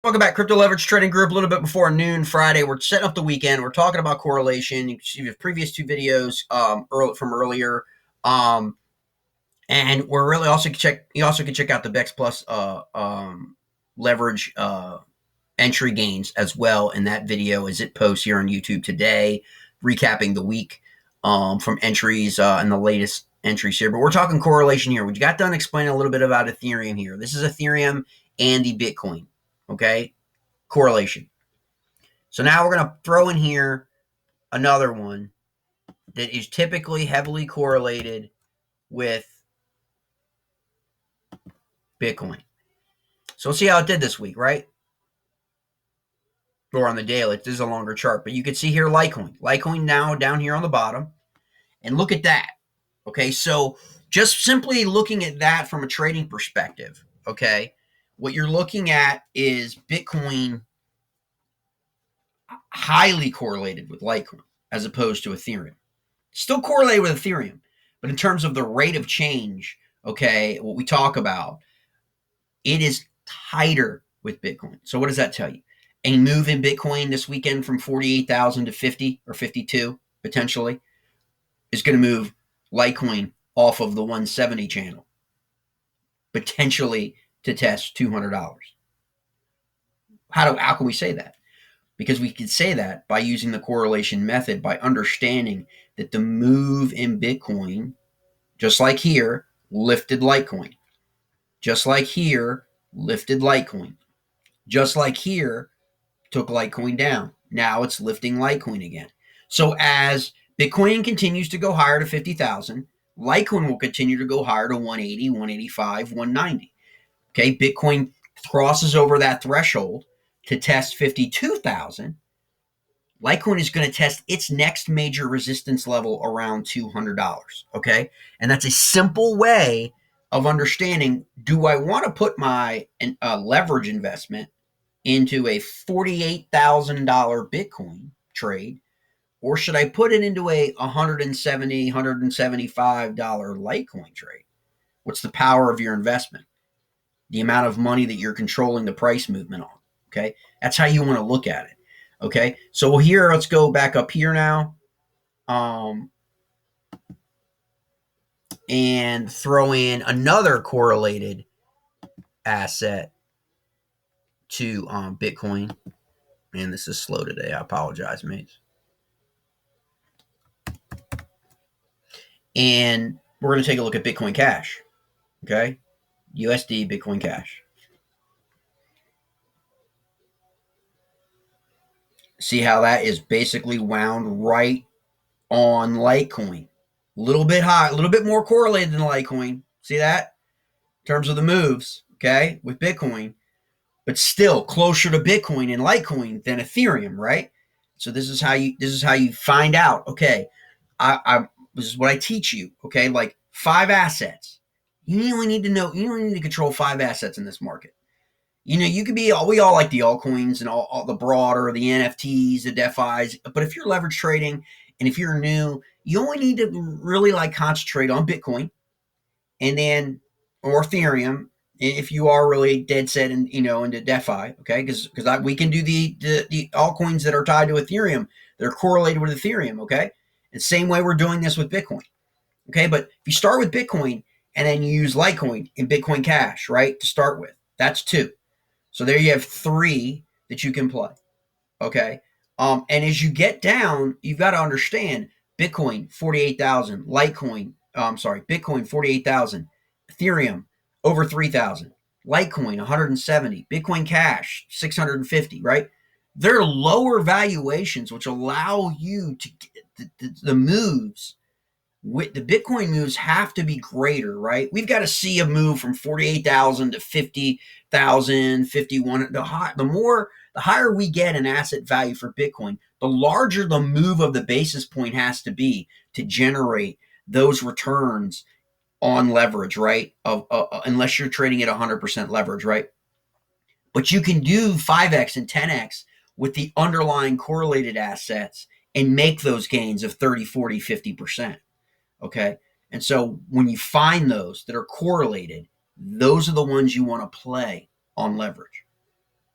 Welcome back, Crypto Leverage Trading Group. A little bit before noon Friday, we're setting up the weekend. We're talking about correlation. You can see the previous two videos from earlier, and we're really also check. You also can check out the Bex Plus leverage entry gains as well in that video as it posts here on YouTube today, recapping the week from entries and the latest entries here. But we're talking correlation here. We got done explaining a little bit about Ethereum here. This is Ethereum and the Bitcoin. Okay, correlation. So now we're going to throw in here another one that is typically heavily correlated with Bitcoin. So let's see how it did this week, right? Or on the daily. This is a longer chart, but you can see here Litecoin. Litecoin now down here on the bottom. And look at that. Okay, so just simply looking at that from a trading perspective, okay, what you're looking at is Bitcoin highly correlated with Litecoin as opposed to Ethereum. Still correlated with Ethereum, but in terms of the rate of change, okay, what we talk about, it is tighter with Bitcoin. So what does that tell you? A move in Bitcoin this weekend from 48,000 to 50 or 52 potentially is going to move Litecoin off of the 170 channel, potentially to test $200. How can we say that? Because we can say that by using the correlation method, by understanding that the move in Bitcoin, just like here, lifted Litecoin. Just like here, lifted Litecoin. Just like here, took Litecoin down. Now it's lifting Litecoin again. So as Bitcoin continues to go higher to 50,000, Litecoin will continue to go higher to 180, 185, 190. Okay, Bitcoin crosses over that threshold to test 52,000. Litecoin is going to test its next major resistance level around $200. Okay, and that's a simple way of understanding, do I want to put my leverage investment into a $48,000 Bitcoin trade, or should I put it into a $170, $175 Litecoin trade? What's the power of your investment? The amount of money that you're controlling the price movement on. Okay, that's how you want to look at it. Okay, so here, let's go back up here now. And throw in another correlated asset to Bitcoin. Man, this is slow today. I apologize, mates. And we're going to take a look at Bitcoin Cash. Okay, USD Bitcoin Cash. See how that is basically wound right on Litecoin. A little bit high, a little bit more correlated than Litecoin. See that? In terms of the moves, okay, with Bitcoin, but still closer to Bitcoin and Litecoin than Ethereum, right? So this is how you find out. Okay, this is what I teach you. Okay, like 5 assets. You only need to control 5 assets in this market. You could be, we all like the altcoins and all the broader, the NFTs, the DeFis. But if you're leverage trading and if you're new, you only need to really concentrate on Bitcoin and then, or Ethereum, if you are really dead set and into DeFi, okay? Because we can do the altcoins that are tied to Ethereum. They're correlated with Ethereum, okay? And same way we're doing this with Bitcoin, okay? But if you start with Bitcoin and then you use Litecoin and Bitcoin Cash, right, to start with, that's 2. So there you have 3 that you can play, okay? And as you get down, you've got to understand Bitcoin 48,000, Bitcoin 48,000, Ethereum over 3,000, Litecoin 170, Bitcoin Cash 650, right? They're lower valuations, which allow you to get the moves. With the Bitcoin moves have to be greater, right? We've got to see a move from 48,000 to 50,000, 51. The higher we get in asset value for Bitcoin, the larger the move of the basis point has to be to generate those returns on leverage, right? Unless you're trading at 100% leverage, right? But you can do 5x and 10x with the underlying correlated assets and make those gains of 30, 40, 50%. Okay. And so when you find those that are correlated, those are the ones you want to play on leverage.